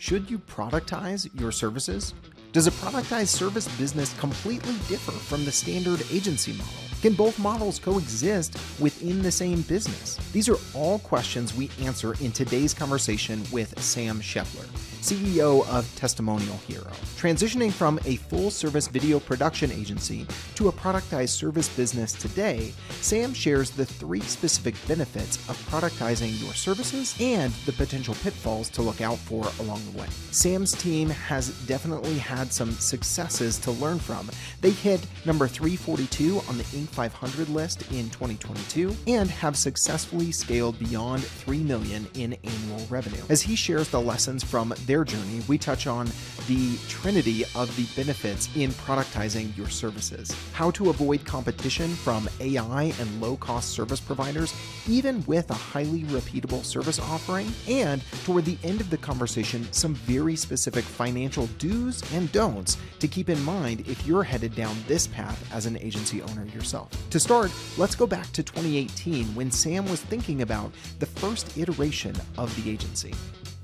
Should you productize your services? Does a productized service business completely differ from the standard agency model? Can both models coexist within the same business? These are all questions we answer in today's conversation with Sam Shepler, CEO of Testimonial Hero. Transitioning from a full-service video production agency to a productized service business today, Sam shares the 3 specific benefits of productizing your services and the potential pitfalls to look out for along the way. Sam's team has definitely had some successes to learn from. They hit number 342 on the Inc. 500 list in 2022 and have successfully scaled beyond $3 million in annual revenue. As he shares the lessons from their journey, we touch on the trinity of the benefits in productizing your services, how to avoid competition from AI and low-cost service providers, even with a highly repeatable service offering, and toward the end of the conversation, some very specific financial do's and don'ts to keep in mind if you're headed down this path as an agency owner yourself. To start, let's go back to 2018 when Sam was thinking about the first iteration of the agency.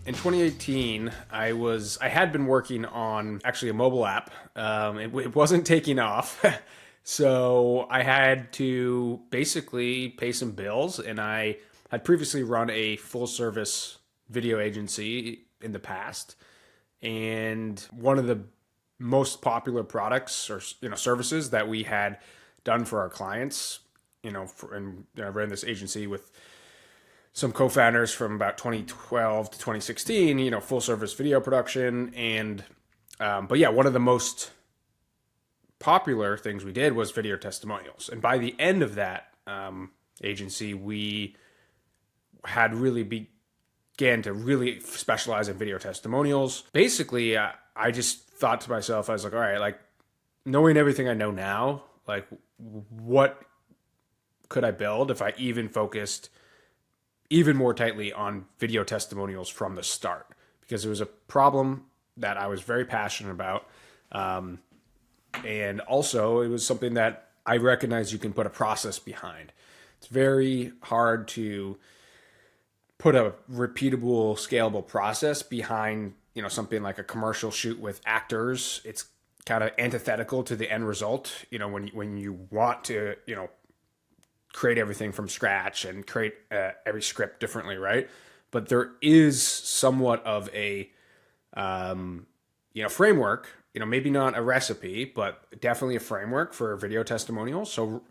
In 2018, I had been working on actually a mobile app. It wasn't taking off. So I had to basically pay some bills, and I had previously run a full service video agency in the past. And one of the most popular products or services that we had done for our clients, and I ran this agency with some co-founders from about 2012 to 2016, full service video production. And, but yeah, one of the most popular things we did was video testimonials. And by the end of that agency, we had really began to really specialize in video testimonials. Basically, I just thought to myself, I was like, all right, like knowing everything I know now, like what could I build if I even focused even more tightly on video testimonials from the start? Because it was a problem that I was very passionate about. And also it was something that I recognize you can put a process behind. It's very hard to put a repeatable, scalable process behind, something like a commercial shoot with actors. It's kind of antithetical to the end result. When you want to, create everything from scratch and create every script differently, right? But there is somewhat of a, framework, maybe not a recipe, but definitely a framework for video testimonials. So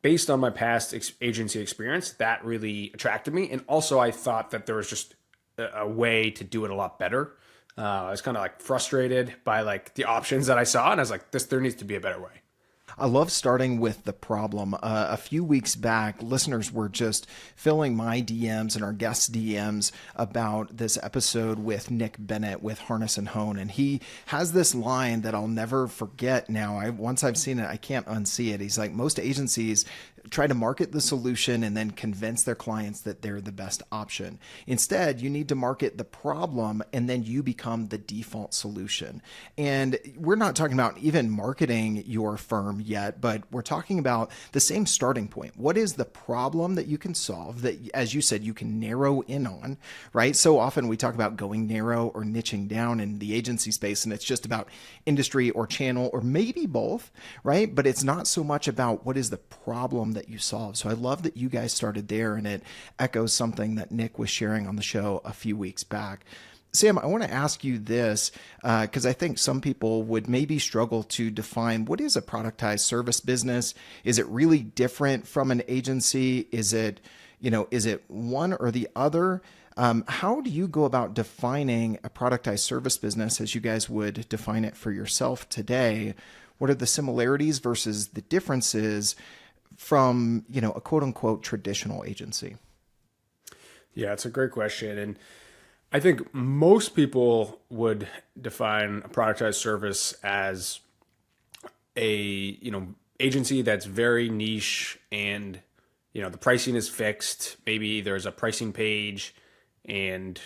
based on my past agency experience, that really attracted me. And also I thought that there was just a way to do it a lot better. I was kind of like frustrated by like the options that I saw, and I was like, there needs to be a better way. I love starting with the problem. A few weeks back, listeners were just filling my DMs and our guests' DMs about this episode with Nick Bennett with Harness and Hone. And he has this line that I'll never forget now. Once I've seen it, I can't unsee it. He's like, most agencies try to market the solution and then convince their clients that they're the best option. Instead, you need to market the problem and then you become the default solution. And we're not talking about even marketing your firm yet, but we're talking about the same starting point. What is the problem that you can solve that, as you said, you can narrow in on, right? So often we talk about going narrow or niching down in the agency space, and it's just about industry or channel or maybe both, right? But it's not so much about what is the problem that you solve. So I love that you guys started there, and it echoes something that Nick was sharing on the show a few weeks back. Sam, I want to ask you this because I think some people would maybe struggle to define what is a productized service business. Is it really different from an agency? Is it one or the other? How do you go about defining a productized service business as you guys would define it for yourself today? What are the similarities versus the differences from, a quote unquote traditional agency? Yeah, it's a great question. And I think most people would define a productized service as a, agency that's very niche and, the pricing is fixed. Maybe there's a pricing page and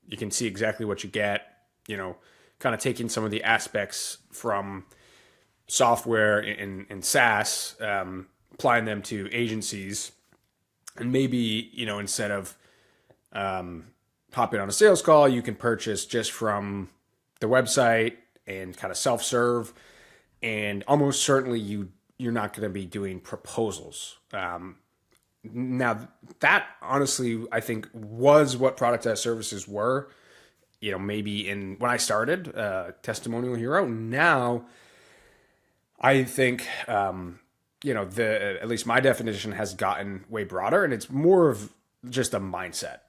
you can see exactly what you get, kind of taking some of the aspects from software and SaaS, applying them to agencies, and maybe, instead of hop in on a sales call. You can purchase just from the website and kind of self-serve. And almost certainly you're not going to be doing proposals. Now that honestly, I think was what productized services were, maybe when I started Testimonial Hero. Now I think, at least my definition has gotten way broader, and it's more of just a mindset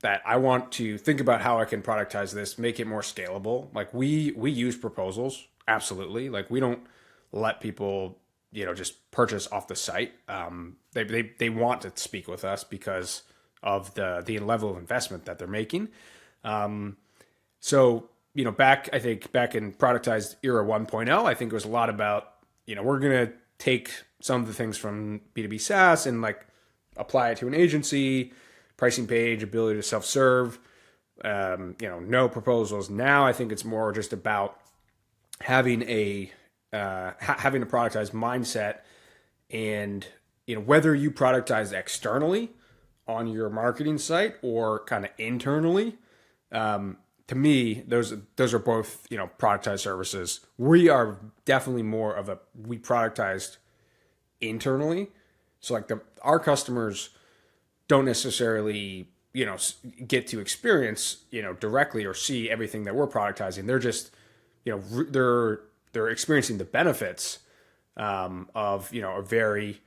that I want to think about how I can productize this, make it more scalable. Like we use proposals. Absolutely. Like we don't let people, just purchase off the site. They want to speak with us because of the level of investment that they're making. So, back in Productized Era 1.0, I think it was a lot about, we're going to take some of the things from B2B SaaS and like apply it to an agency, pricing page, ability to self-serve, no proposals. Now I think it's more just about having a productized mindset, and whether you productize externally on your marketing site or kind of internally. To me, those are both productized services. We are definitely more of we productized internally, so like our customers don't necessarily get to experience directly or see everything that we're productizing. They're just they're experiencing the benefits of a very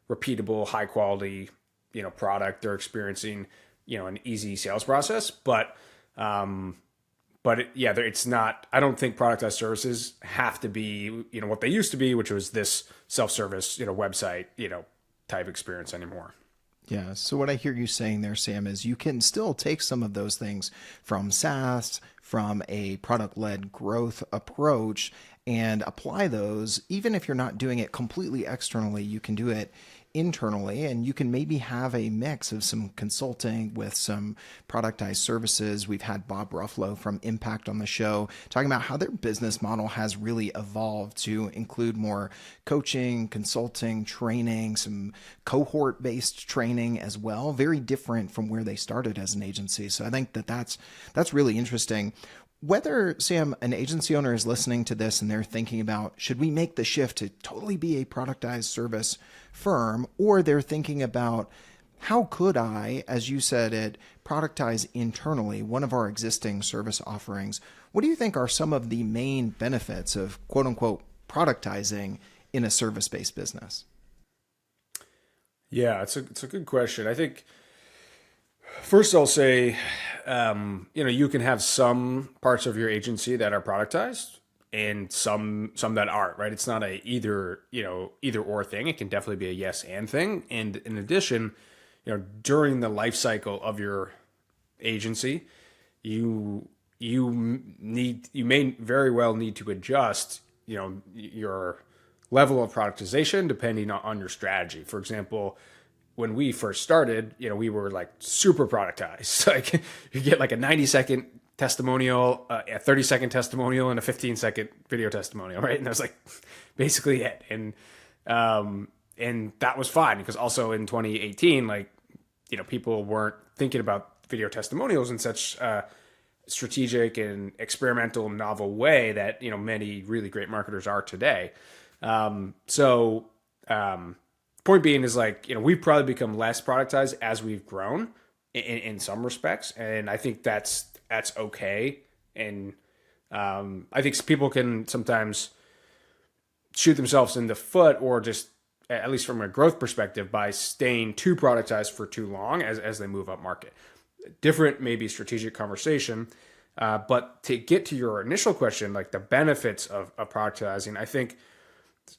repeatable, high quality product. They're experiencing an easy sales process, but it's not. I don't think productized services have to be what they used to be, which was this self-service website type experience anymore. Yeah. So what I hear you saying there, Sam, is you can still take some of those things from SaaS, from a product-led growth approach, and apply those. Even if you're not doing it completely externally, you can do it internally, and you can maybe have a mix of some consulting with some productized services. We've had Bob Ruffalo from Impact on the show talking about how their business model has really evolved to include more coaching, consulting, training, some cohort-based training as well. Very different from where they started as an agency. So I think that's really interesting. Whether, Sam, an agency owner is listening to this and they're thinking about, should we make the shift to totally be a productized service firm, or they're thinking about, how could I, as you said it, productize internally one of our existing service offerings? What do you think are some of the main benefits of quote unquote productizing in a service-based business? Yeah, it's a good question. I think first I'll say, you can have some parts of your agency that are productized and some that aren't, right? It's not a either or thing. It can definitely be a yes and thing. And in addition, during the life cycle of your agency, you may very well need to adjust, your level of productization depending on your strategy. For example, when we first started, we were like super productized. Like you get like a 90-second testimonial, a 30-second testimonial, and a 15-second video testimonial, right? And that was like basically it. And that was fine, because also in 2018, like, people weren't thinking about video testimonials in such a strategic and experimental, novel way that, many really great marketers are today. Point being is like, we've probably become less productized as we've grown in some respects. And I think that's okay. And I think people can sometimes shoot themselves in the foot, or just, at least from a growth perspective, by staying too productized for too long as they move up market. Different, maybe strategic conversation. But to get to your initial question, like the benefits of productizing, I think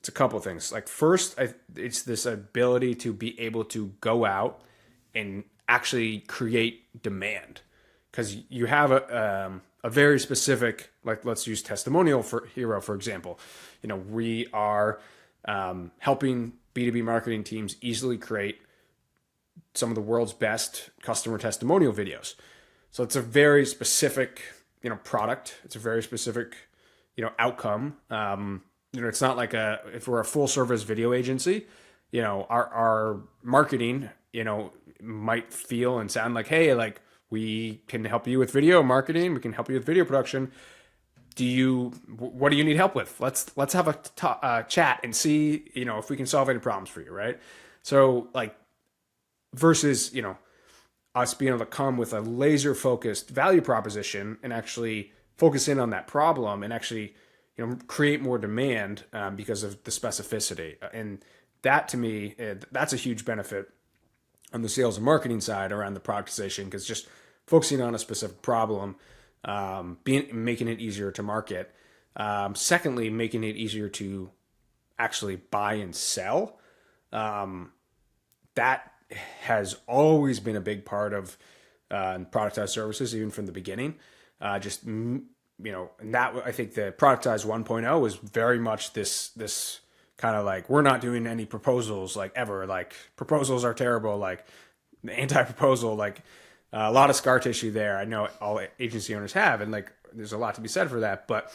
it's a couple of things. Like first, it's this ability to be able to go out and actually create demand, because you have a very specific, like let's use Testimonial Hero, for example. We are helping B2B marketing teams easily create some of the world's best customer testimonial videos. So it's a very specific, product. It's a very specific, outcome. It's not like if we're a full service video agency, our marketing, might feel and sound like, hey, like we can help you with video marketing. We can help you with video production. What do you need help with? Let's have a chat and see, if we can solve any problems for you. Right. So like versus, us being able to come with a laser focused value proposition and actually focus in on that problem and actually, create more demand because of the specificity. And that to me, that's a huge benefit on the sales and marketing side around the productization, because just focusing on a specific problem, making it easier to market. Secondly, making it easier to actually buy and sell. That has always been a big part of productized services, even from the beginning. And that, I think the Productize 1.0 was very much this kind of like, we're not doing any proposals like ever. Like proposals are terrible. Like the anti-proposal, like a lot of scar tissue there. I know all agency owners have, and like there's a lot to be said for that. But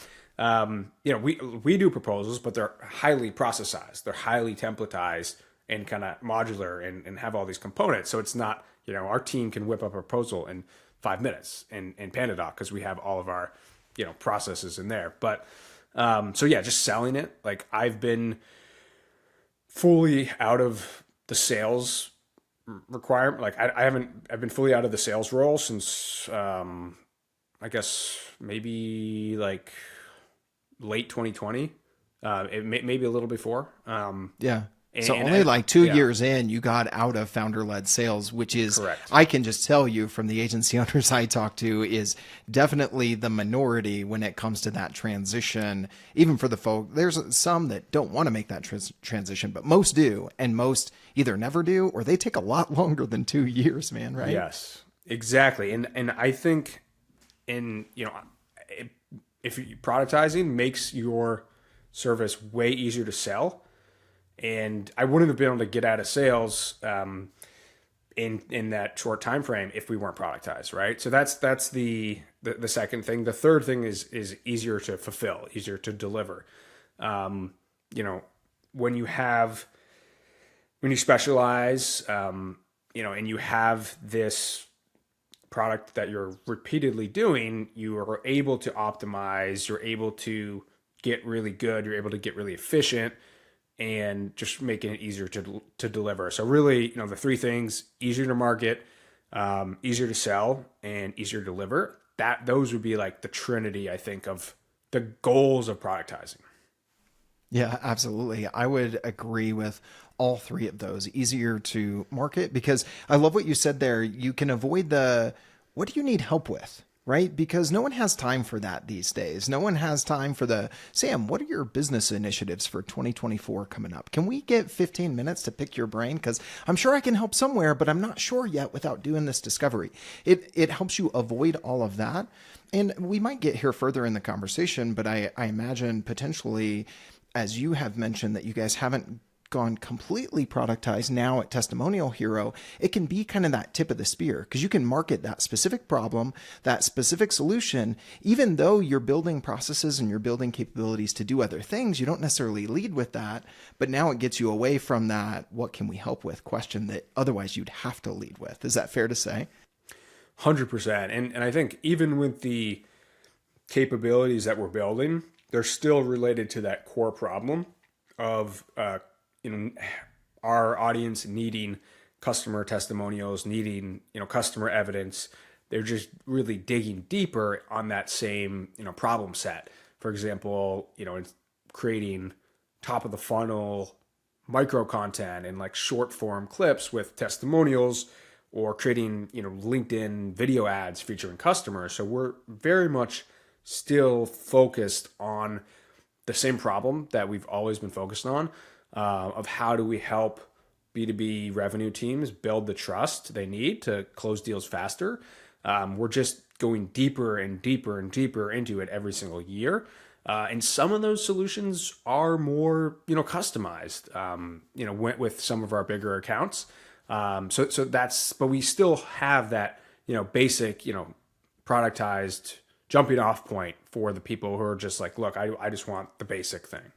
we do proposals, but they're highly processized. They're highly templatized and kind of modular and have all these components. So it's not, our team can whip up a proposal in 5 minutes in PandaDoc because we have all of our, processes in there. But so yeah, just selling it. Like I've been fully out of the sales requirement. Like I've been fully out of the sales role since, I guess maybe like late 2020, maybe a little before. Yeah. So only like 2 years in, you got out of founder-led sales, which is, correct. I can just tell you from the agency owners I talk to, is definitely the minority when it comes to that transition. Even for the folk, there's some that don't want to make that transition, but most do. And most either never do, or they take a lot longer than 2 years, man, right? Yes, exactly. And I think if productizing makes your service way easier to sell, and I wouldn't have been able to get out of sales in that short time frame if we weren't productized, right? So that's the second thing. The third thing is easier to fulfill, easier to deliver. When you specialize, and you have this product that you're repeatedly doing, you are able to optimize, you're able to get really good, you're able to get really efficient, and just making it easier to deliver. So really, the three things: easier to market, easier to sell, and easier to deliver. Those would be like the trinity, I think, of the goals of productizing. Yeah, absolutely. I would agree with all three of those. Easier to market, because I love what you said there. You can avoid what do you need help with? Right? Because no one has time for that these days. No one has time for Sam, what are your business initiatives for 2024 coming up? Can we get 15 minutes to pick your brain? Because I'm sure I can help somewhere, but I'm not sure yet without doing this discovery. It helps you avoid all of that. And we might get here further in the conversation, but I imagine potentially, as you have mentioned, that you guys haven't gone completely productized now at Testimonial Hero, it can be kind of that tip of the spear, because you can market that specific problem, that specific solution, even though you're building processes and you're building capabilities to do other things. You don't necessarily lead with that, but now it gets you away from that "what can we help with" question that otherwise you'd have to lead with. Is that fair to say? 100%. And I think even with the capabilities that we're building, they're still related to that core problem of our audience needing customer testimonials, needing customer evidence. They're just really digging deeper on that same problem set. For example, creating top of the funnel micro content and like short form clips with testimonials, or creating LinkedIn video ads featuring customers. So we're very much still focused on the same problem that we've always been focused on, of how do we help B2B revenue teams build the trust they need to close deals faster. We're just going deeper and deeper and deeper into it every single year. And some of those solutions are more, customized, with some of our bigger accounts. So that's, but we still have that, basic, productized jumping off point for the people who are just like, look, I just want the basic thing.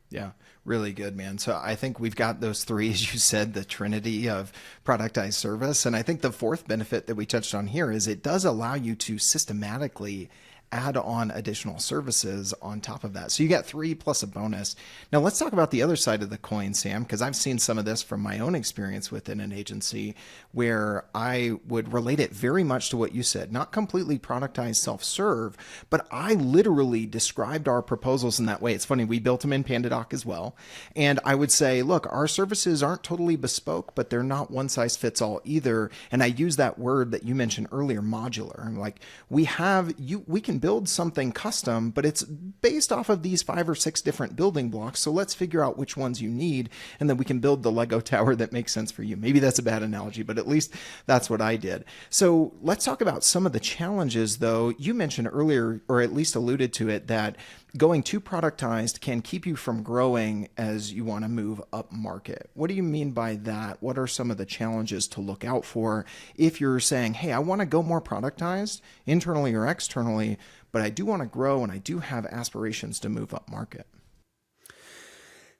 Yeah, really good, man. So I think we've got those three, as you said, the trinity of productized service. And I think the fourth benefit that we touched on here is it does allow you to systematically add on additional services on top of that. So you got three plus a bonus. Now let's talk about the other side of the coin, Sam, because I've seen some of this from my own experience within an agency where I would relate it very much to what you said, not completely productized self-serve, but I literally described our proposals in that way. It's funny, we built them in PandaDoc as well. And I would say, look, our services aren't totally bespoke, but they're not one size fits all either. And I use that word that you mentioned earlier, modular. I'm like, we can build something custom, but it's based off of these 5 or 6 different building blocks. So let's figure out which ones you need, and then we can build the Lego tower that makes sense for you. Maybe that's a bad analogy, but at least that's what I did. So let's talk about some of the challenges, though. You mentioned earlier, or at least alluded to it, that going too productized can keep you from growing as you want to move up market. What do you mean by that? What are some of the challenges to look out for if you're saying, hey, I want to go more productized internally or externally, but I do want to grow and I do have aspirations to move up market?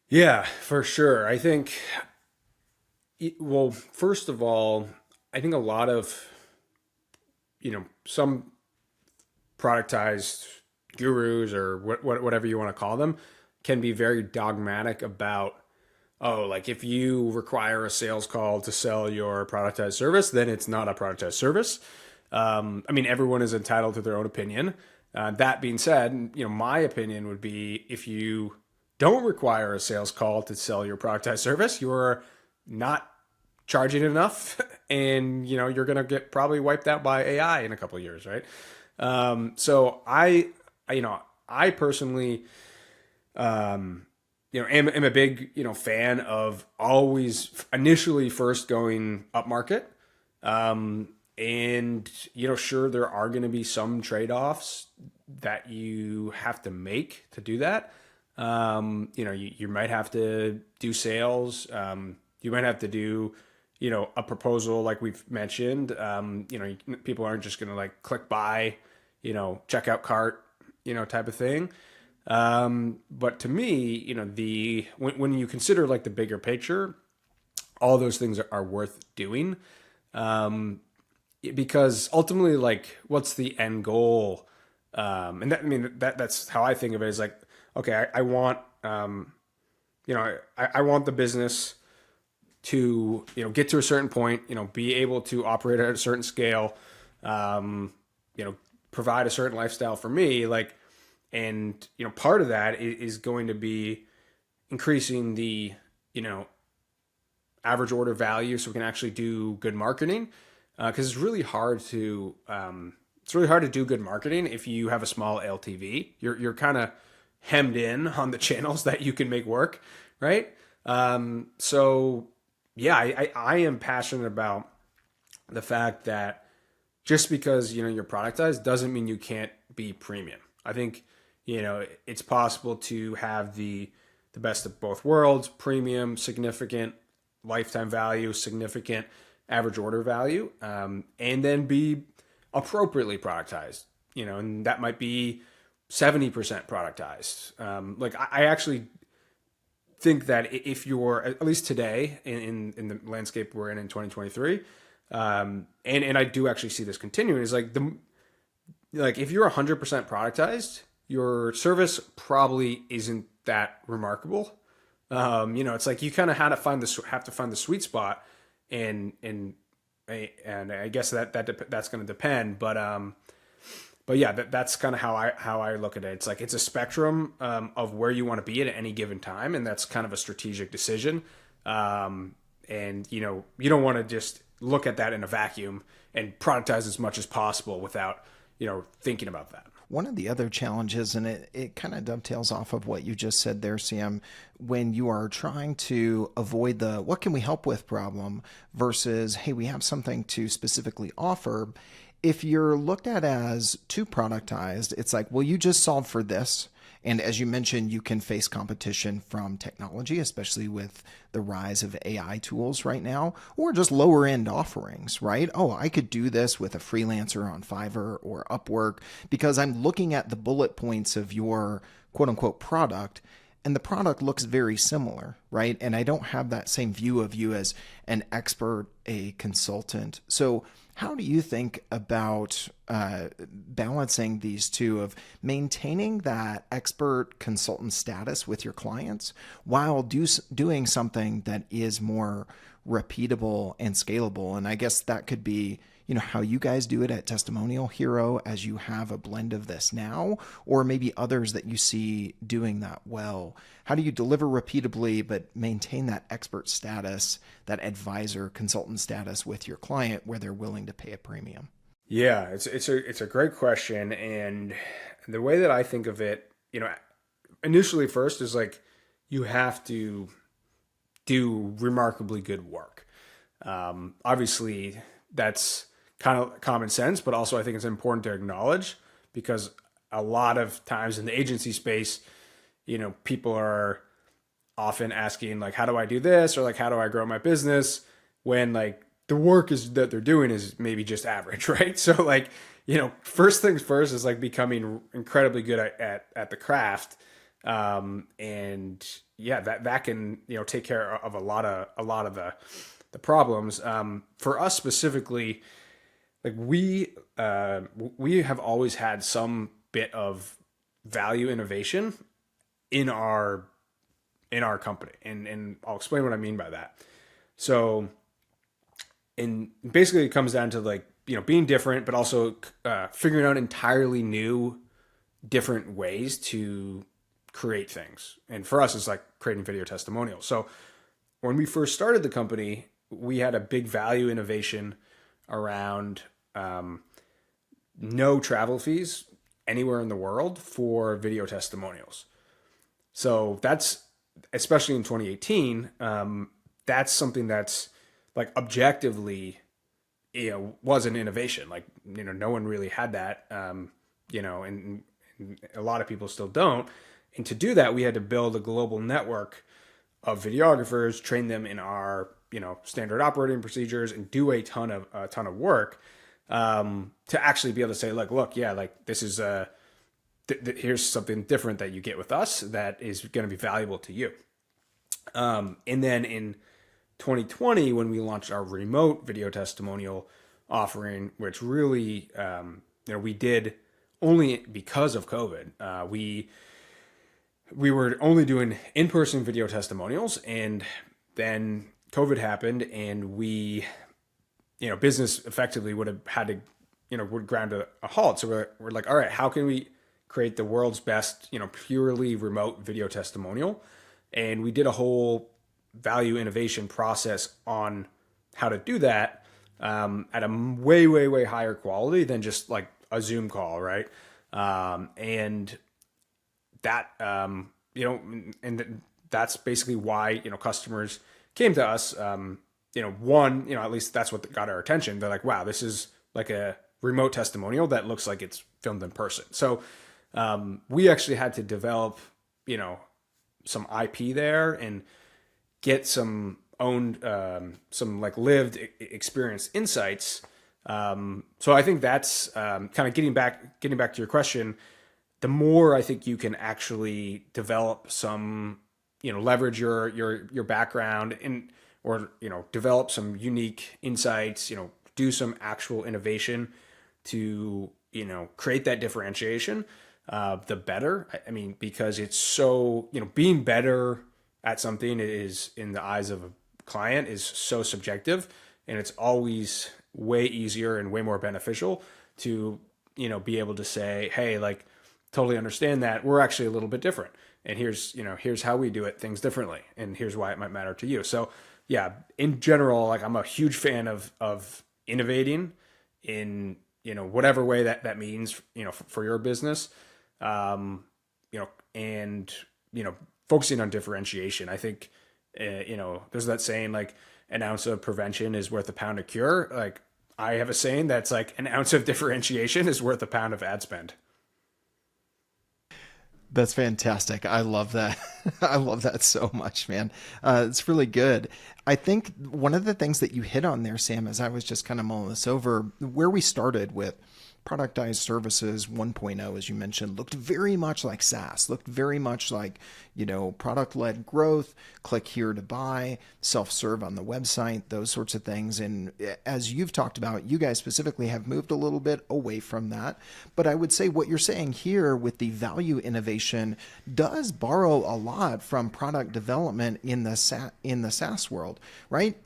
Yeah, for sure. I think, well, first of all, I think a lot of, some productized gurus or whatever you want to call them can be very dogmatic about, like if you require a sales call to sell your productized service, then it's not a productized service. Everyone is entitled to their own opinion. That being said, my opinion would be if you don't require a sales call to sell your productized service, you're not charging enough and, you're going to get probably wiped out by AI in a couple of years, right? So I personally, am a big, fan of always initially first going up market. And, sure, there are going to be some trade-offs that you have to make to do that. You might have to do sales. You might have to do, a proposal like we've mentioned. People aren't just going to like click buy, checkout cart, type of thing. But to me, when you consider like the bigger picture, all those things are worth doing. Because ultimately, like, what's the end goal? That's how I think of it, is like, okay, I want, I want the business to, get to a certain point, be able to operate at a certain scale, provide a certain lifestyle for me, like, and, part of that is going to be increasing the, average order value so we can actually do good marketing. Because it's really hard to do good marketing if you have a small LTV. You're kind of hemmed in on the channels that you can make work, right? So yeah, I am passionate about the fact that just because you're productized doesn't mean you can't be premium. I think it's possible to have the best of both worlds: premium, significant lifetime value, significant average order value, and then be appropriately productized, and that might be 70% productized. I actually think that if you're, at least today in the landscape we're in 2023, and I do actually see this continuing, is like if you're 100% productized, your service probably isn't that remarkable. It's like you kind of have to find the sweet spot. And I guess that's going to depend, but yeah, that's kind of how I look at it. It's like it's a spectrum of where you want to be at any given time, and that's kind of a strategic decision. And you don't want to just look at that in a vacuum and productize as much as possible without thinking about that. One of the other challenges, and it kind of dovetails off of what you just said there, Sam, when you are trying to avoid the what can we help with problem versus, hey, we have something to specifically offer. If you're looked at as too productized, it's like, well, you just solve for this. And as you mentioned, you can face competition from technology, especially with the rise of AI tools right now, or just lower end offerings, right? Oh, I could do this with a freelancer on Fiverr or Upwork because I'm looking at the bullet points of your quote unquote product. and the product looks very similar, right? And I don't have that same view of you as an expert, a consultant. So how do you think about balancing these two of maintaining that expert consultant status with your clients while doing something that is more repeatable and scalable? And I guess that could be, how you guys do it at Testimonial Hero as you have a blend of this now, or maybe others that you see doing that well. How do you deliver repeatably but maintain that expert status, that advisor consultant status with your client where they're willing to pay a premium? Yeah, it's a great question. And the way that I think of it, initially first is like, you have to do remarkably good work. Obviously that's kind of common sense, but also I think it's important to acknowledge, because a lot of times in the agency space, people are often asking like, how do I do this? Or like, how do I grow my business? When like the work that they're doing is maybe just average, right? So like, first things first is like becoming incredibly good at the craft. And yeah, that can, take care of a lot of the problems. For us specifically, like we have always had some bit of value innovation in our company. And I'll explain what I mean by that. So, and basically it comes down to like, being different, but also figuring out entirely new, different ways to create things. And for us, it's like creating video testimonials. So when we first started the company, we had a big value innovation around no travel fees anywhere in the world for video testimonials. So that's, especially in 2018, that's something that's like objectively, was an innovation. Like, no one really had that, and a lot of people still don't. And to do that, we had to build a global network of videographers, train them in our, standard operating procedures, and do a ton of work to actually be able to say, like, look, yeah, like this is here's something different that you get with us that is going to be valuable to you. And then in 2020, when we launched our remote video testimonial offering, which really, we did only because of COVID. We were only doing in-person video testimonials, and then COVID happened, and we, business effectively would have had to, would ground to a halt. So we're like, all right, how can we create the world's best, purely remote video testimonial? And we did a whole value innovation process on how to do that at a way, way, way higher quality than just like a Zoom call, right? And that, and that's basically why, customers came to us. One, at least that's what got our attention. They're like, wow, this is like a remote testimonial that looks like it's filmed in person. So we actually had to develop, some IP there and get some owned, some like lived experience insights. So I think that's kind of getting back to your question. The more I think you can actually develop some, leverage your background or develop some unique insights, do some actual innovation to, create that differentiation, the better. I mean, because it's so, being better at something is, in the eyes of a client, is so subjective, and it's always way easier and way more beneficial to, be able to say, hey, like, totally understand that we're actually a little bit different, and here's how we do it, things differently, and here's why it might matter to you. So yeah, in general, like, I'm a huge fan of innovating in, whatever way that means, for your business, and, focusing on differentiation. I think, there's that saying, like, an ounce of prevention is worth a pound of cure. Like, I have a saying that's like, an ounce of differentiation is worth a pound of ad spend. That's fantastic. I love that. I love that so much, man. It's really good. I think one of the things that you hit on there, Sam, as I was just kind of mulling this over, where we started with productized services 1.0, as you mentioned, looked very much like SaaS, looked very much like, product-led growth, click here to buy, self-serve on the website, those sorts of things. And as you've talked about, you guys specifically have moved a little bit away from that. But I would say what you're saying here with the value innovation does borrow a lot from product development in the SaaS world, right?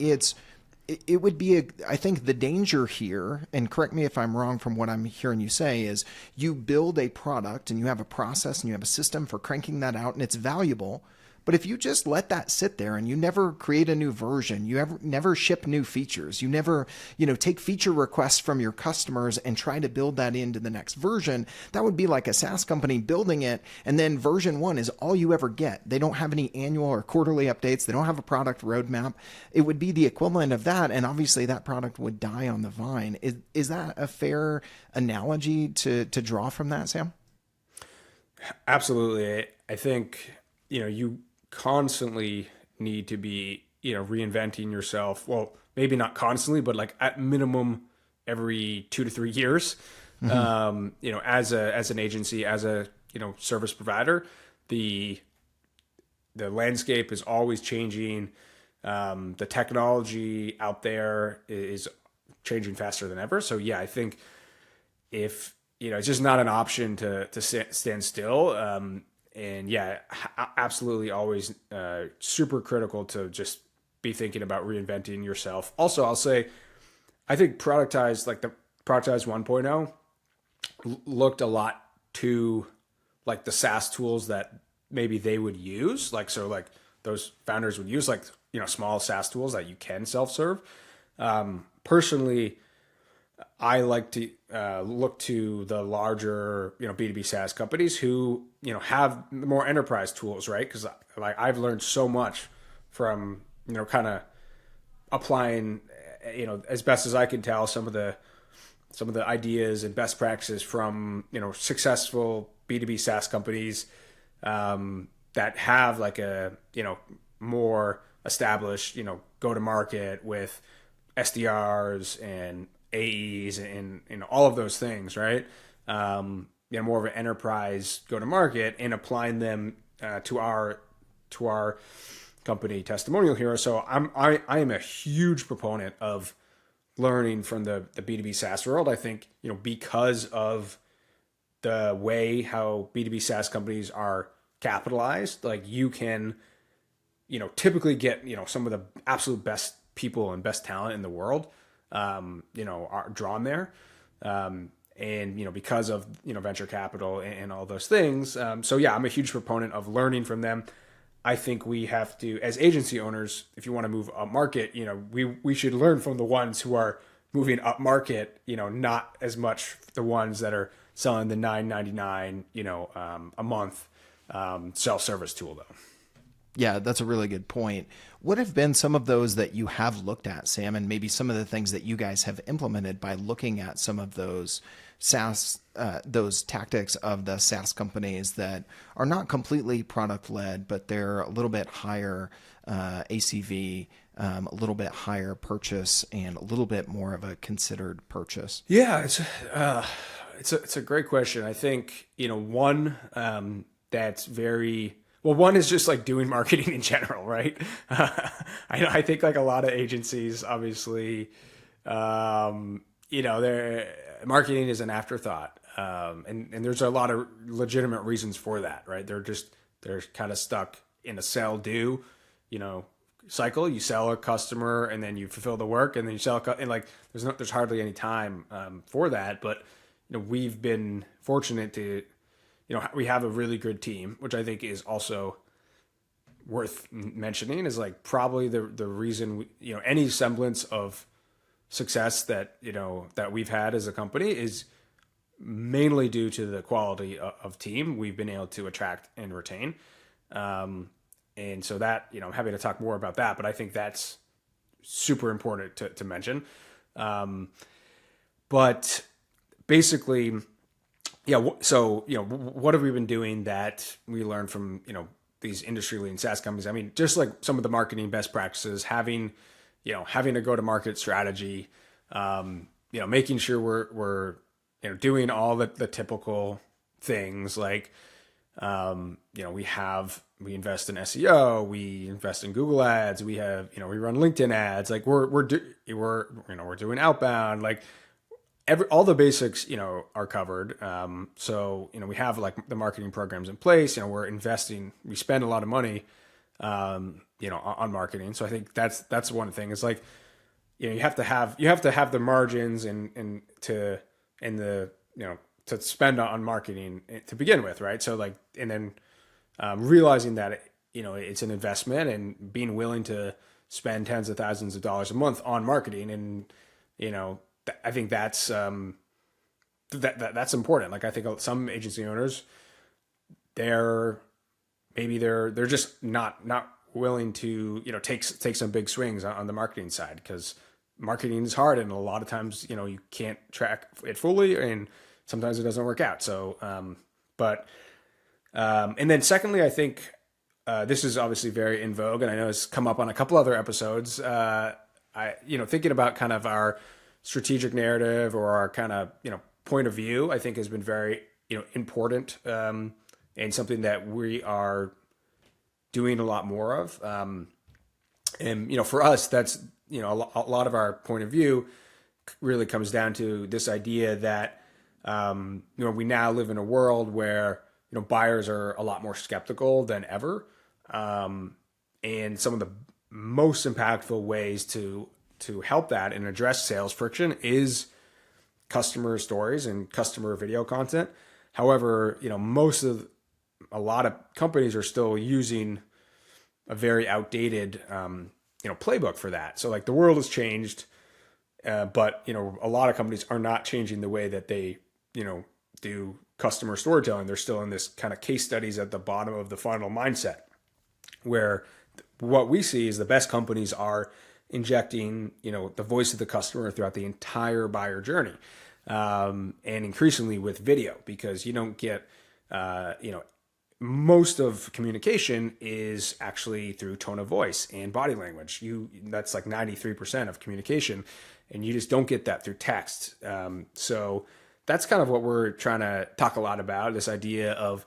It would be, I think the danger here, and correct me if I'm wrong from what I'm hearing you say, is you build a product and you have a process and you have a system for cranking that out and it's valuable. But if you just let that sit there and you never create a new version, you never ship new features, you never, take feature requests from your customers and try to build that into the next version, that would be like a SaaS company building it. And then version 1 is all you ever get. They don't have any annual or quarterly updates. They don't have a product roadmap. It would be the equivalent of that. And obviously that product would die on the vine. Is that a fair analogy to draw from that, Sam? Absolutely. I think, you constantly need to be, reinventing yourself. Well, maybe not constantly, but like at minimum every 2 to 3 years. As an agency, as a, service provider, the landscape is always changing. The technology out there is changing faster than ever. So yeah, I think if, it's just not an option to stand still. And yeah, absolutely always super critical to just be thinking about reinventing yourself. Also, I'll say, I think productized, like the productized 1.0 looked a lot to like the SaaS tools that maybe they would use. Like those founders would use small SaaS tools that you can self-serve. Personally, I like to look to the larger, B2B SaaS companies who, have more enterprise tools, right? Because I've learned so much from, kind of applying, as best as I can tell, some of the ideas and best practices from, successful B2B SaaS companies that have like a, more established, go to market with SDRs and AEs and all of those things, right? More of an enterprise go to market and applying them to our company, Testimonial Hero. So I am a huge proponent of learning from the B2B SaaS world. I think because of the way how B2B SaaS companies are capitalized, like you can typically get some of the absolute best people and best talent in the world are drawn there. And, because of, venture capital and all those things. So yeah, I'm a huge proponent of learning from them. I think we have to, as agency owners, if you want to move up market, we should learn from the ones who are moving up market, not as much the ones that are selling the $9.99, a month, self-service tool though. Yeah, that's a really good point. What have been some of those that you have looked at, Sam, and maybe some of the things that you guys have implemented by looking at some of those SaaS, those tactics of the SaaS companies that are not completely product led, but they're a little bit higher ACV, a little bit higher purchase, and a little bit more of a considered purchase? Yeah, it's a great question. I think one that's very well, one is just like doing marketing in general, right? I think like a lot of agencies, obviously, their marketing is an afterthought. And there's a lot of legitimate reasons for that, right? They're kind of stuck in a sell do, cycle. You sell a customer and then you fulfill the work and then you sell and like, there's hardly any time, for that. But, we've been fortunate to, we have a really good team, which I think is also worth mentioning, is like probably the reason, any semblance of success that, that we've had as a company is mainly due to the quality of team we've been able to attract and retain. And so that, I'm happy to talk more about that, but I think that's super important to mention. But basically, yeah. So, what have we been doing that we learned from, these industry leading SaaS companies? I mean, just like some of the marketing best practices, having a go to market strategy, making sure we're doing all the typical things like, we invest in SEO, we invest in Google ads, we have, we run LinkedIn ads, like we're doing outbound, like all the basics, are covered. So, we have like the marketing programs in place, we're investing, we spend a lot of money, on marketing. So I think that's one thing is like, you have to have the margins to spend on marketing to begin with. Right. So like, and then, realizing that, it's an investment and being willing to spend tens of thousands of dollars a month on marketing. And, I think that's, that's important. Like I think some agency owners, they're just not willing to, take some big swings on the marketing side, because marketing is hard. And a lot of times, you can't track it fully, and sometimes it doesn't work out. So, and then secondly, I think, this is obviously very in vogue, and I know it's come up on a couple other episodes. Thinking about kind of our strategic narrative or our kind of, point of view, I think has been very, important, and something that we are doing a lot more of. And, for us, that's, a lot of our point of view really comes down to this idea that, we now live in a world where, buyers are a lot more skeptical than ever. And some of the most impactful ways to help that and address sales friction is customer stories and customer video content. However, a lot of companies are still using a very outdated, playbook for that. So like the world has changed, but, a lot of companies are not changing the way that they, do customer storytelling. They're still in this kind of case studies at the bottom of the funnel mindset, where what we see is the best companies are injecting, the voice of the customer throughout the entire buyer journey. And increasingly with video, because you don't get, most of communication is actually through tone of voice and body language. That's like 93% of communication, and you just don't get that through text. So that's kind of what we're trying to talk a lot about, this idea of,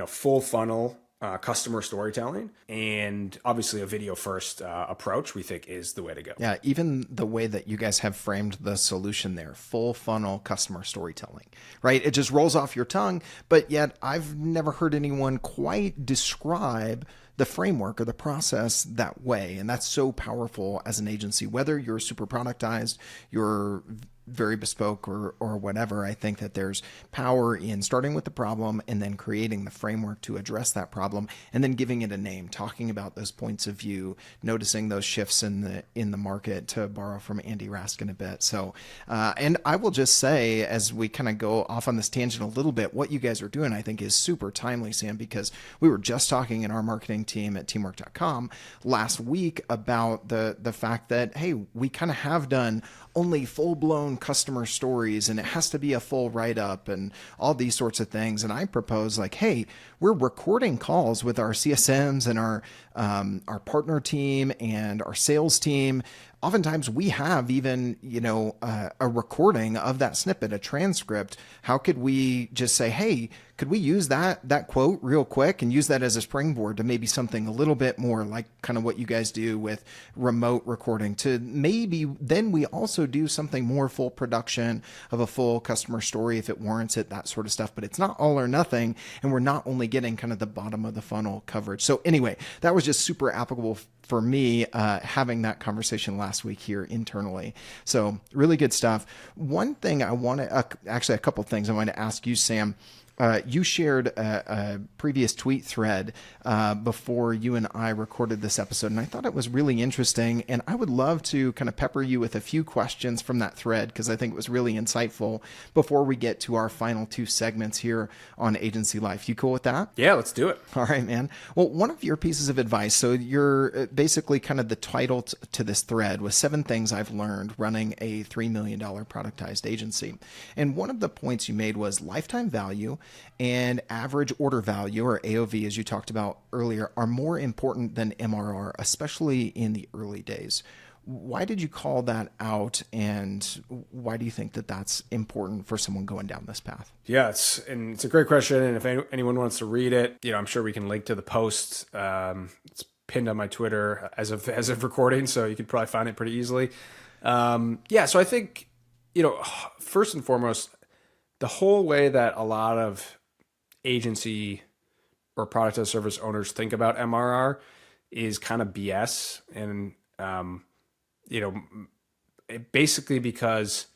full funnel, customer storytelling, and obviously a video first approach we think is the way to go. Yeah, even the way that you guys have framed the solution there, full funnel customer storytelling, right? It just rolls off your tongue, but yet I've never heard anyone quite describe the framework or the process that way. And that's so powerful as an agency, whether you're super productized, you're very bespoke or whatever. I think that there's power in starting with the problem and then creating the framework to address that problem, and then giving it a name, talking about those points of view, noticing those shifts in the market, to borrow from Andy Raskin a bit. So, and I will just say, as we kind of go off on this tangent a little bit, what you guys are doing, I think, is super timely, Sam, because we were just talking in our marketing team at teamwork.com last week about the fact that, hey, we kind of have done only full-blown customer stories, and it has to be a full write-up and all these sorts of things. And I propose, like, hey, we're recording calls with our CSMs and our partner team and our sales team. Oftentimes we have even, a recording of that snippet, a transcript. How could we just say, hey, could we use that quote real quick and use that as a springboard to maybe something a little bit more like kind of what you guys do with remote recording, to maybe then we also do something more full production of a full customer story if it warrants it, that sort of stuff. But it's not all or nothing, and we're not only getting kind of the bottom of the funnel coverage. So anyway, that was just super applicable for me, having that conversation last week here internally. So really good stuff. One thing I want to, actually a couple things I want to ask you, Sam. You shared a previous tweet thread before you and I recorded this episode, and I thought it was really interesting, and I would love to kind of pepper you with a few questions from that thread, because I think it was really insightful before we get to our final two segments here on Agency Life. You cool with that? Yeah, let's do it. All right, man. Well, one of your pieces of advice, so you're basically kind of the title to this thread was 7 things I've learned running a $3 million productized agency. And one of the points you made was lifetime value and average order value, or AOV, as you talked about earlier, are more important than MRR, especially in the early days. Why did you call that out, and why do you think that that's important for someone going down this path? Yeah, it's a great question. And if anyone wants to read it, I'm sure we can link to the post. It's pinned on my Twitter as of recording, so you could probably find it pretty easily. So I think, first and foremost, the whole way that a lot of agency or product as a service owners think about MRR is kind of BS. And, basically because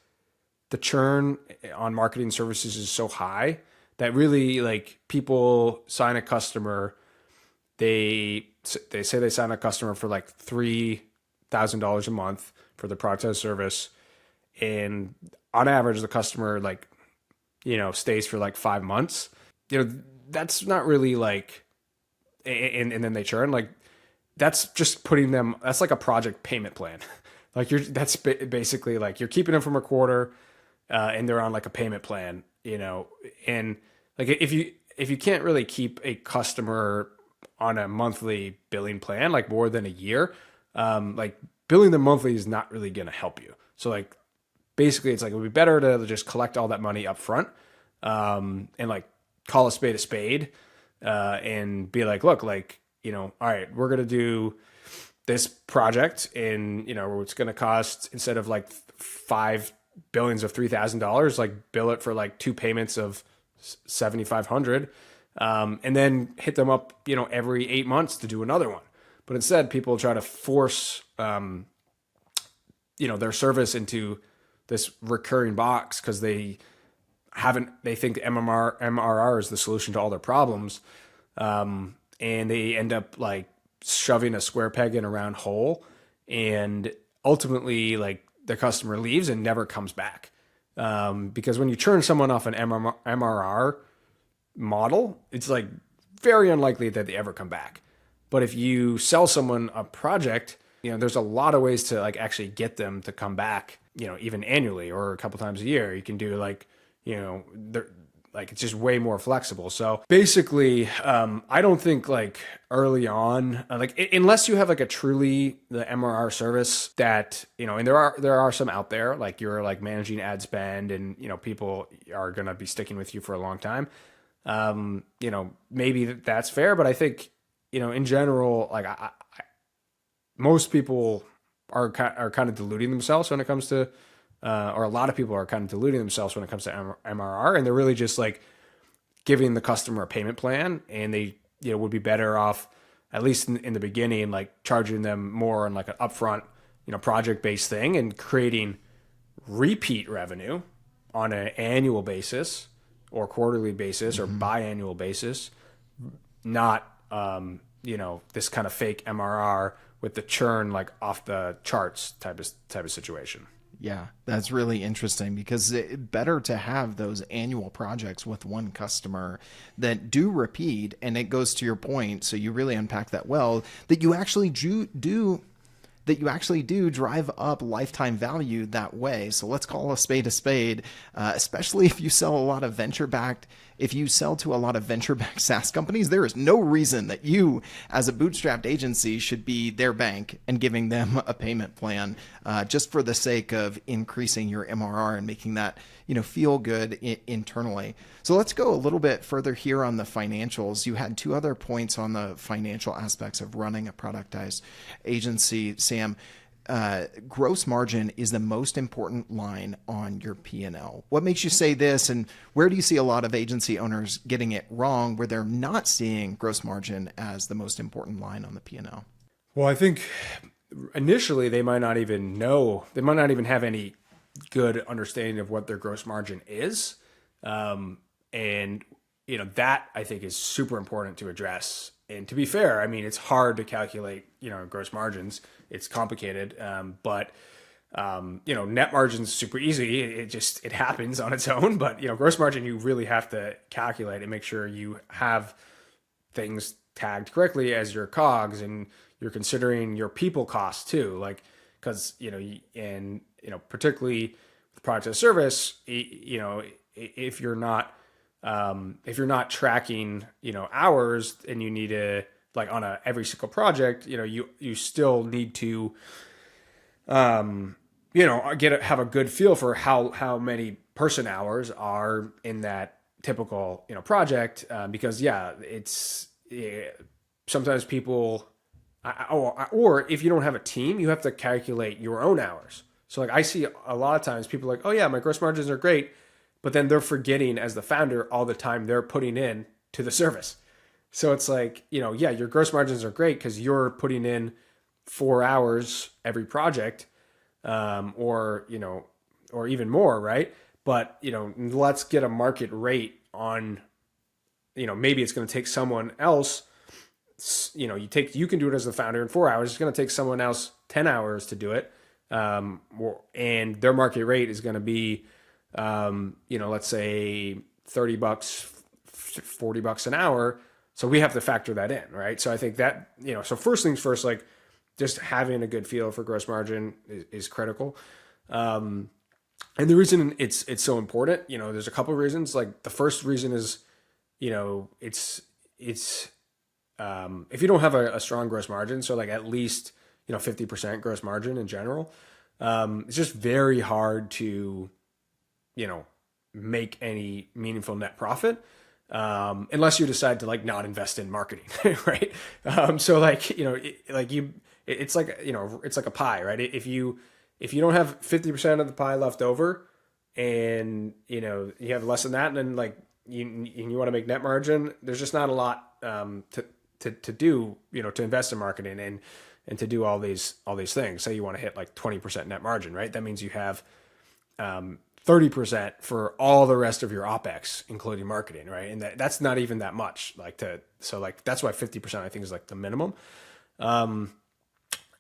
the churn on marketing services is so high that really, like, people sign a customer, they say they sign a customer for like $3,000 a month for the product as a service. And on average, the customer, like, stays for like 5 months. That's not really like, and then they churn. Like, that's just putting them, that's like a project payment plan. Like, that's basically like you're keeping them from a quarter, and they're on like a payment plan, and like if you can't really keep a customer on a monthly billing plan, like more than a year, like billing them monthly is not really going to help you. So like, basically it's like, it would be better to just collect all that money up front, and like call a spade, and be like, look, like, all right, we're going to do this project, and, it's going to cost, instead of like 5 billings of $3,000, like bill it for like 2 payments of 7,500, and then hit them up, every 8 months to do another one. But instead, people try to force, their service into this recurring box because they think MRR is the solution to all their problems. And they end up like shoving a square peg in a round hole, and ultimately, like, the customer leaves and never comes back. Because when you churn someone off an MRR model, it's like very unlikely that they ever come back. But if you sell someone a project, there's a lot of ways to like actually get them to come back, even annually or a couple times a year. You can do like, like, it's just way more flexible. So basically, I don't think like early on, like, unless you have like a truly the MRR service that, and there are some out there, like you're like managing ad spend, and, people are going to be sticking with you for a long time. Maybe that's fair, but I think, in general, like most people are kind of deluding themselves when it comes to, or a lot of people are kind of deluding themselves when it comes to MRR, and they're really just like giving the customer a payment plan, and they, would be better off, at least in the beginning, like charging them more on like an upfront, project-based thing, and creating repeat revenue on an annual basis or quarterly basis or biannual basis, not, this kind of fake MRR with the churn like off the charts type of situation. Yeah, that's really interesting, because it's better to have those annual projects with one customer that do repeat. And it goes to your point, so you really unpack that well, that you actually do drive up lifetime value that way. So let's call a spade, especially if you sell to a lot of venture-backed SaaS companies. There is no reason that you, as a bootstrapped agency, should be their bank and giving them a payment plan, just for the sake of increasing your MRR and making that, feel good internally. So let's go a little bit further here on the financials. You had 2 other points on the financial aspects of running a productized agency, Sam. Gross margin is the most important line on your P&L. What makes you say this, and where do you see a lot of agency owners getting it wrong, where they're not seeing gross margin as the most important line on the P&L? Well, I think initially they might not even have any good understanding of what their gross margin is. And, that I think is super important to address. And to be fair, I mean, it's hard to calculate, gross margins. It's complicated. But net margin's super easy. It happens on its own. But, gross margin, you really have to calculate and make sure you have things tagged correctly as your COGS, and you're considering your people costs too. Like, because, particularly with product as a service, if you're not tracking, hours, and you need to, like, on every single project, you still need to, have a good feel for how many person hours are in that typical, project. Because sometimes people, or if you don't have a team, you have to calculate your own hours. So like I see a lot of times people are like, oh yeah, my gross margins are great, but then they're forgetting as the founder all the time they're putting in to the service. So it's like, your gross margins are great because you're putting in 4 hours every project, or even more, right? But, let's get a market rate on, maybe it's going to take someone else, you can do it as the founder in 4 hours. It's going to take someone else 10 hours to do it. And their market rate is going to be, let's say $30, $40 an hour. So we have to factor that in, right? So I think that, so first things first, like just having a good feel for gross margin is critical. And the reason it's so important, there's a couple of reasons. Like the first reason is, it's if you don't have a strong gross margin, so like at least 50% gross margin in general, it's just very hard to make any meaningful net profit, unless you decide to like not invest in marketing, right? So like it's like it's like a pie, right? If you don't have 50% of the pie left over, and you have less than that, and then like you want to make net margin, there's just not a lot to do, to invest in marketing and to do all these things. Say you want to hit like 20% net margin, right? That means you have 30% for all the rest of your OpEx, including marketing, right? And that's not even that much. So that's why 50% I think is like the minimum.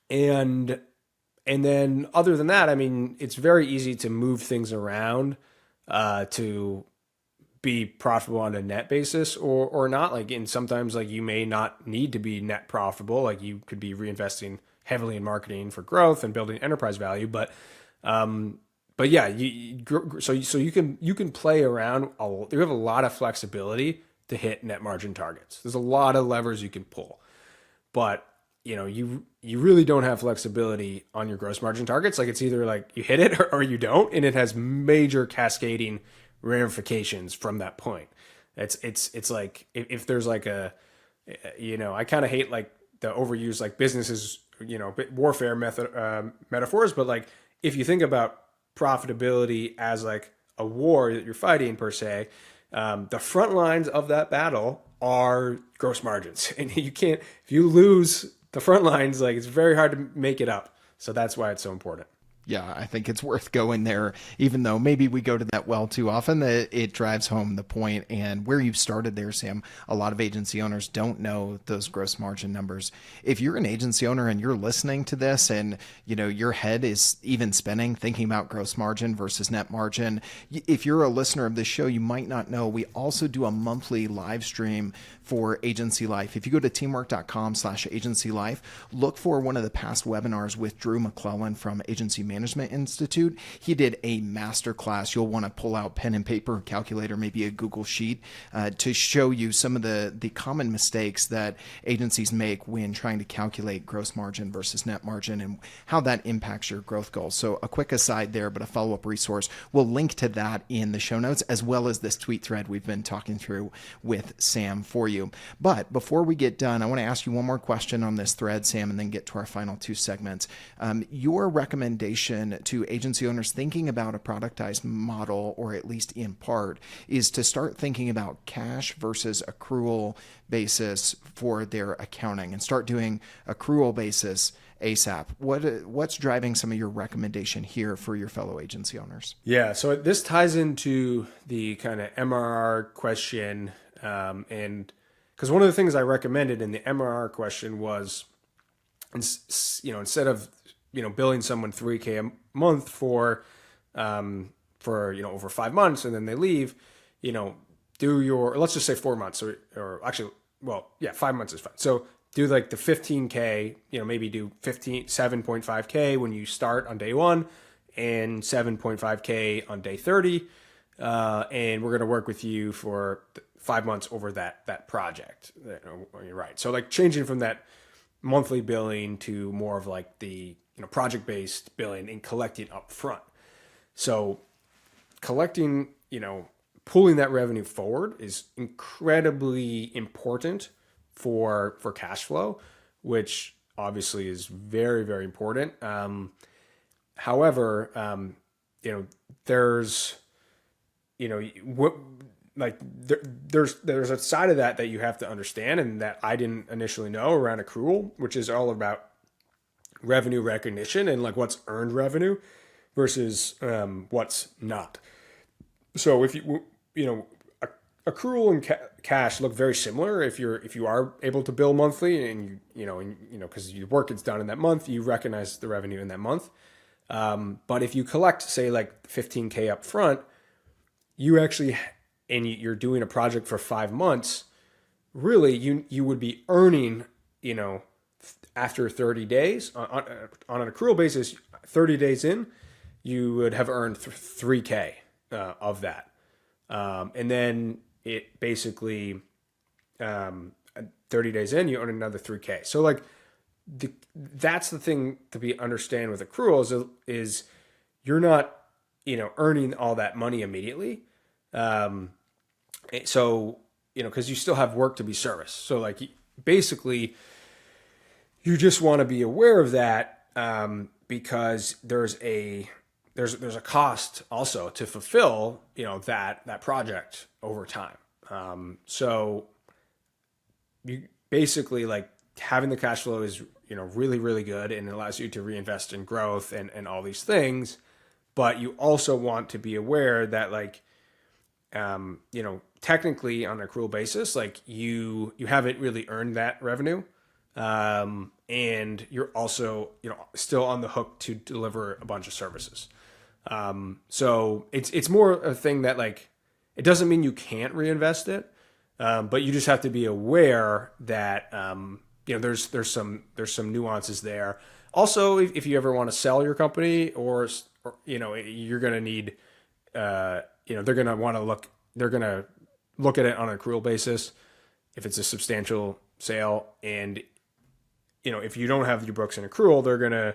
And then other than that, I mean, it's very easy to move things around to be profitable on a net basis or not. Like, and sometimes like you may not need to be net profitable. Like you could be reinvesting heavily in marketing for growth and building enterprise value. But yeah, so you can play around. You have a lot of flexibility to hit net margin targets. There's a lot of levers you can pull, but you really don't have flexibility on your gross margin targets. Like it's either like you hit it or you don't, and it has major cascading ramifications from that point. It's like if there's like I kind of hate like the overused like businesses warfare metaphors, but like if you think about profitability as like a war that you're fighting per se, the front lines of that battle are gross margins, and you can't, if you lose the front lines, like it's very hard to make it up. So that's why it's so important. Yeah, I think it's worth going there, even though maybe we go to that well too often, that it drives home the point. And where you started there, Sam, a lot of agency owners don't know those gross margin numbers. If you're an agency owner and you're listening to this and, your head is even spinning, thinking about gross margin versus net margin, if you're a listener of this show, you might not know we also do a monthly live stream for Agency Life. If you go to teamwork.com/agency life, look for one of the past webinars with Drew McClellan from Agency Management Institute. He did a masterclass. You'll want to pull out pen and paper, calculator, maybe a Google Sheet, to show you some of the common mistakes that agencies make when trying to calculate gross margin versus net margin and how that impacts your growth goals. So a quick aside there, but a follow-up resource. We'll link to that in the show notes, as well as this tweet thread we've been talking through with Sam for you. But before we get done, I want to ask you one more question on this thread, Sam, and then get to our final two segments. Your recommendation to agency owners thinking about a productized model, or at least in part, is to start thinking about cash versus accrual basis for their accounting and start doing accrual basis ASAP. What's driving some of your recommendation here for your fellow agency owners? Yeah, so this ties into the kind of MRR question, and because one of the things I recommended in the MRR question was, instead of billing someone $3K a month for over 5 months and then they leave, do your, let's just say 4 months or actually, 5 months is fine. So do like the 15K, maybe do 7.5K when you start on day one and 7.5K on day 30. And we're going to work with you for 5 months over that project. You're right. So like changing from that monthly billing to more of like the project-based billing and collecting up front. So collecting, pulling that revenue forward is incredibly important for cash flow, which obviously is very, very important. However, there's, there's a side of that you have to understand, and that I didn't initially know around accrual, which is all about revenue recognition and like what's earned revenue versus what's not. So if accrual and cash look very similar. If you are able to bill monthly and because your work is done in that month, you recognize the revenue in that month. But if you collect, say, like $15K up front, you actually, and you're doing a project for 5 months, really you would be earning, after 30 days on an accrual basis, 30 days in, you would have earned 3K of that. And then it basically, 30 days in, you earn another 3K. So like that's the thing to understand with accruals is you're not, earning all that money immediately. So, cause you still have work to be serviced. So like basically you just want to be aware of that, because there's a cost also to fulfill, that project over time. So you basically, like, having the cash flow is, really, really good, and it allows you to reinvest in growth and all these things. But you also want to be aware that, like, technically on an accrual basis, like you haven't really earned that revenue. And you're also, still on the hook to deliver a bunch of services. So it's more a thing that, like, it doesn't mean you can't reinvest it. But you just have to be aware that, there's some nuances there. Also, if you ever want to sell your company or you're going to need, they're going to look at it on an accrual basis if it's a substantial sale. And, if you don't have your books in accrual, they're going to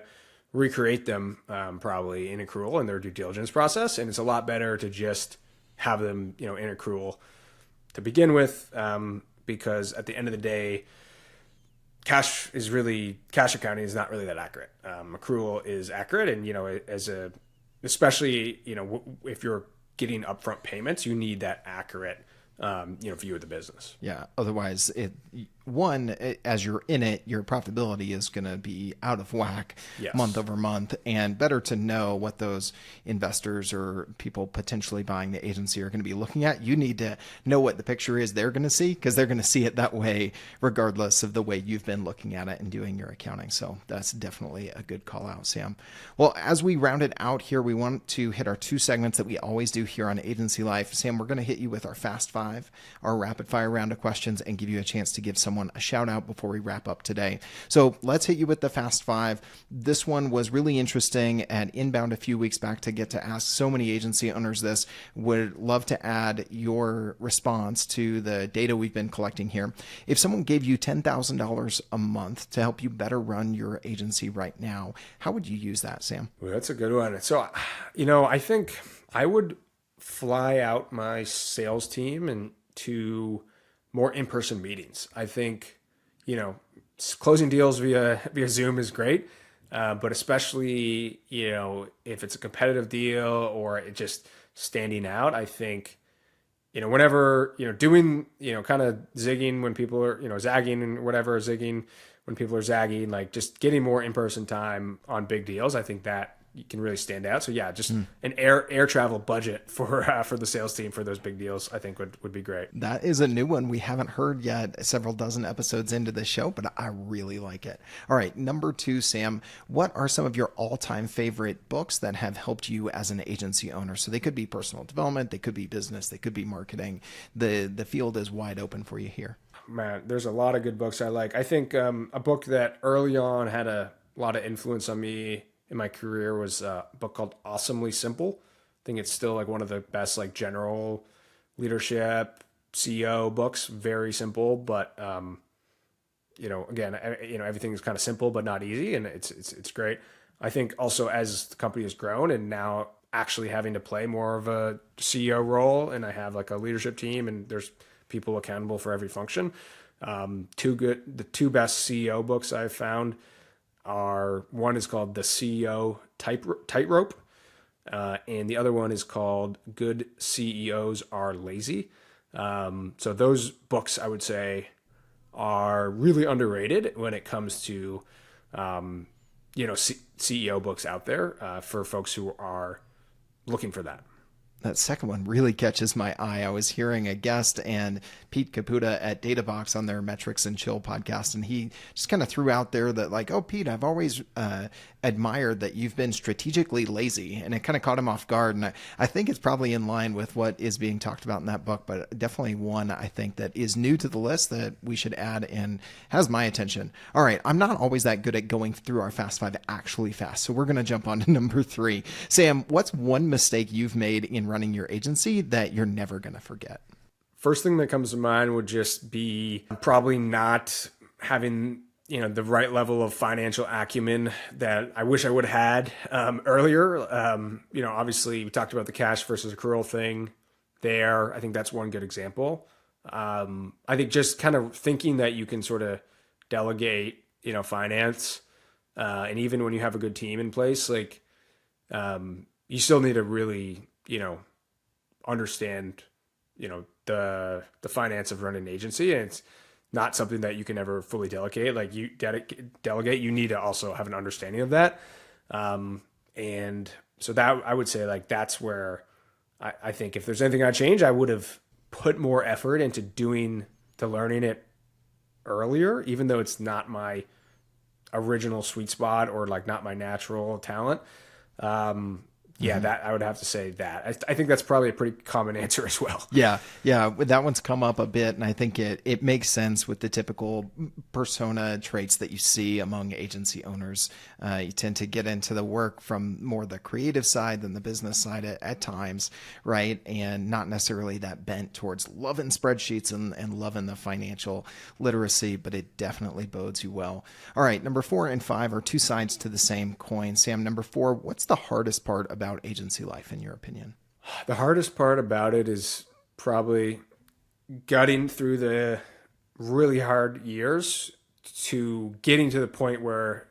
recreate them probably in accrual in their due diligence process. And it's a lot better to just have them, in accrual to begin with, because at the end of the day, cash accounting is not really that accurate. Accrual is accurate. And, especially, if you're getting upfront payments, you need that accurate, view of the business. Yeah. Otherwise, as you're in it, your profitability is going to be out of whack month over month, and better to know what those investors or people potentially buying the agency are going to be looking at. You need to know what the picture is they're going to see, because they're going to see it that way, regardless of the way you've been looking at it and doing your accounting. So that's definitely a good call out, Sam. Well, as we round it out here, we want to hit our 2 segments that we always do here on Agency Life. Sam, we're going to hit you with our Fast 5, our rapid fire round of questions, and give you a chance to give someone a shout out before we wrap up today. So let's hit you with the Fast 5. This one was really interesting at Inbound a few weeks back to get to ask so many agency owners this. Would love to add your response to the data we've been collecting here. If someone gave you $10,000 a month to help you better run your agency right now, how would you use that, Sam? Well, that's a good one. So, I think I would fly out my sales team and to more in-person meetings. I think, closing deals via Zoom is great. But especially, if it's a competitive deal or it just standing out, I think, whenever, doing, kind of zigging when people are, zagging and whatever, zigging when people are zagging, like just getting more in-person time on big deals, I think that you can really stand out. So yeah, just an air travel budget for the sales team for those big deals, I think would be great. That is a new one we haven't heard yet, several dozen episodes into the show, but I really like it. All right, number 2, Sam, what are some of your all-time favorite books that have helped you as an agency owner? So they could be personal development, they could be business, they could be marketing. The field is wide open for you here. Man, there's a lot of good books I like. I think a book that early on had a lot of influence on me in my career was a book called Awesomely Simple. I think it's still like one of the best, like, general leadership CEO books. Very simple, but again, everything is kind of simple but not easy, and it's great. I think also as the company has grown and now actually having to play more of a CEO role, and I have like a leadership team and there's people accountable for every function. The two best CEO books I've found are, one is called The CEO Tightrope, and the other one is called Good CEOs Are Lazy. So those books, I would say, are really underrated when it comes to, CEO books out there for folks who are looking for that. That second one really catches my eye. I was hearing a guest and Pete Caputa at DataBox on their Metrics and Chill podcast, and he just kind of threw out there that like, oh, Pete, I've always admired that you've been strategically lazy, and it kind of caught him off guard. And I think it's probably in line with what is being talked about in that book, but definitely one I think that is new to the list that we should add and has my attention. All right, I'm not always that good at going through our Fast Five actually fast, so we're going to jump on to number 3. Sam, what's one mistake you've made in running your agency that you're never going to forget? First thing that comes to mind would just be probably not having, the right level of financial acumen that I wish I would have had earlier. Obviously we talked about the cash versus accrual thing there. I think that's one good example. I think just kind of thinking that you can sort of delegate, finance, and even when you have a good team in place, like, you still need to really, understand, the finance of running an agency, and it's not something that you can ever fully delegate. Like delegate, you need to also have an understanding of that. And so that I would say like, that's where I think if there's anything I'd change, I would have put more effort into learning it earlier, even though it's not my original sweet spot or like not my natural talent. That I would have to say that. I think that's probably a pretty common answer as well. Yeah. That one's come up a bit, and I think it makes sense with the typical persona traits that you see among agency owners. You tend to get into the work from more the creative side than the business side at times, right? And not necessarily that bent towards loving spreadsheets and loving the financial literacy, but it definitely bodes you well. All right, number 4 and 5 are two sides to the same coin. Sam, number 4, what's the hardest part about agency life in your opinion? The hardest part about it is probably gutting through the really hard years to getting to the point where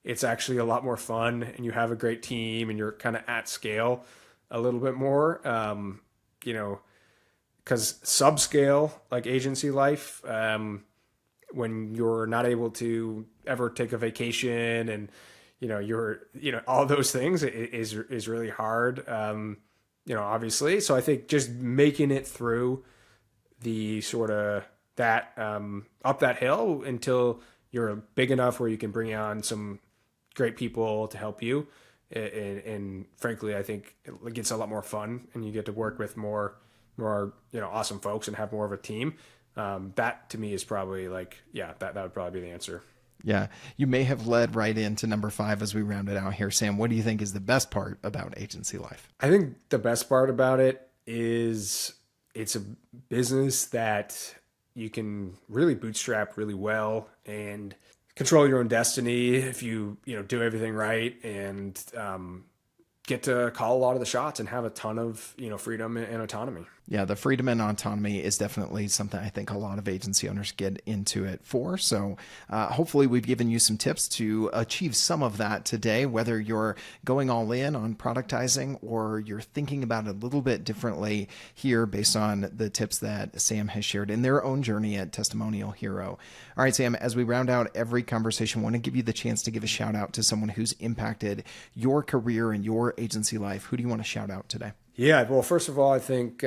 it's actually a lot more fun and you have a great team and you're kind of at scale a little bit more, because subscale like agency life, when you're not able to ever take a vacation and all those things is really hard, obviously. So I think just making it through the sort of that, up that hill until you're big enough where you can bring on some great people to help you. And frankly, I think it gets a lot more fun and you get to work with more, awesome folks and have more of a team. That to me is probably like, that would probably be the answer. Yeah, you may have led right into number 5 as we round it out here. Sam, what do you think is the best part about agency life? I think the best part about it is it's a business that you can really bootstrap really well and control your own destiny if you do everything right, and get to call a lot of the shots and have a ton of freedom and autonomy. Yeah, the freedom and autonomy is definitely something I think a lot of agency owners get into it for. So hopefully we've given you some tips to achieve some of that today, whether you're going all in on productizing or you're thinking about it a little bit differently here based on the tips that Sam has shared in their own journey at Testimonial Hero. All right, Sam, as we round out every conversation, I want to give you the chance to give a shout out to someone who's impacted your career and your agency life. Who do you want to shout out today? Yeah, well, first of all, I think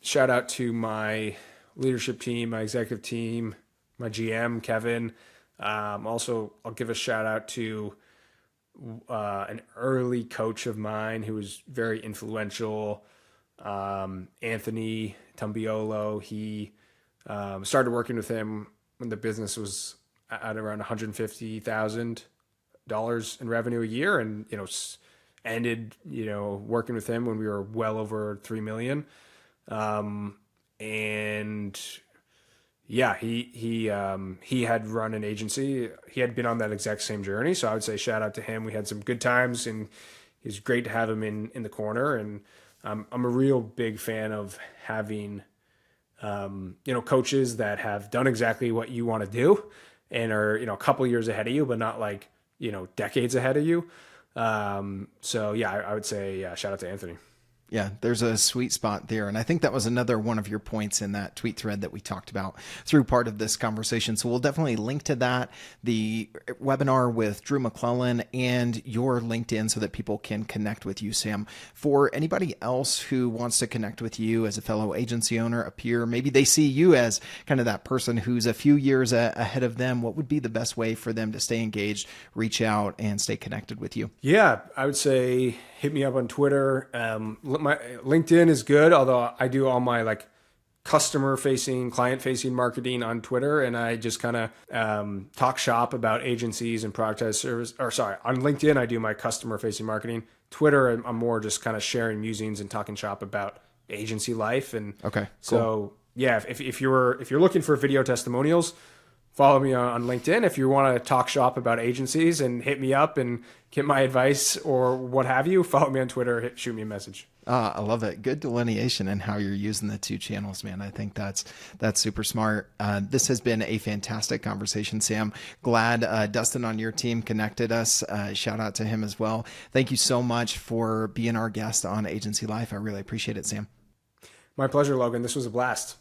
shout out to my leadership team, my executive team, my GM, Kevin. Also, I'll give a shout out to an early coach of mine who was very influential, Anthony Tambiolo. He started working with him when the business was at around $150,000 in revenue a year, and ended working with him when we were well over 3 million. And Yeah, he had run an agency. He had been on that exact same journey. So I would say shout out to him. We had some good times, and it was great to have him in the corner. And I'm a real big fan of having coaches that have done exactly what you want to do and are, a couple years ahead of you, but not like, decades ahead of you. So yeah, I would say, shout out to Anthony. Yeah, there's a sweet spot there. And I think that was another one of your points in that tweet thread that we talked about through part of this conversation. So we'll definitely link to that, the webinar with Drew McClellan, and your LinkedIn so that people can connect with you, Sam. For anybody else who wants to connect with you as a fellow agency owner, a peer, maybe they see you as kind of that person who's a few years ahead of them, what would be the best way for them to stay engaged, reach out, and stay connected with you? Yeah, I would say hit me up on Twitter. My LinkedIn is good, although I do all my like customer facing, client facing marketing on Twitter, and I just kind of talk shop about agencies and productized service. Or sorry, on LinkedIn I do my customer facing marketing. Twitter, I'm more just kind of sharing musings and talking shop about agency life. And okay, cool. So yeah, if you're looking for video testimonials, follow me on LinkedIn. If you want to talk shop about agencies and hit me up and get my advice or what have you, follow me on Twitter, shoot me a message. I love it. Good delineation and how you're using the two channels, man. I think that's super smart. This has been a fantastic conversation, Sam. Glad Dustin on your team connected us. Shout out to him as well. Thank you so much for being our guest on Agency Life. I really appreciate it, Sam. My pleasure, Logan. This was a blast.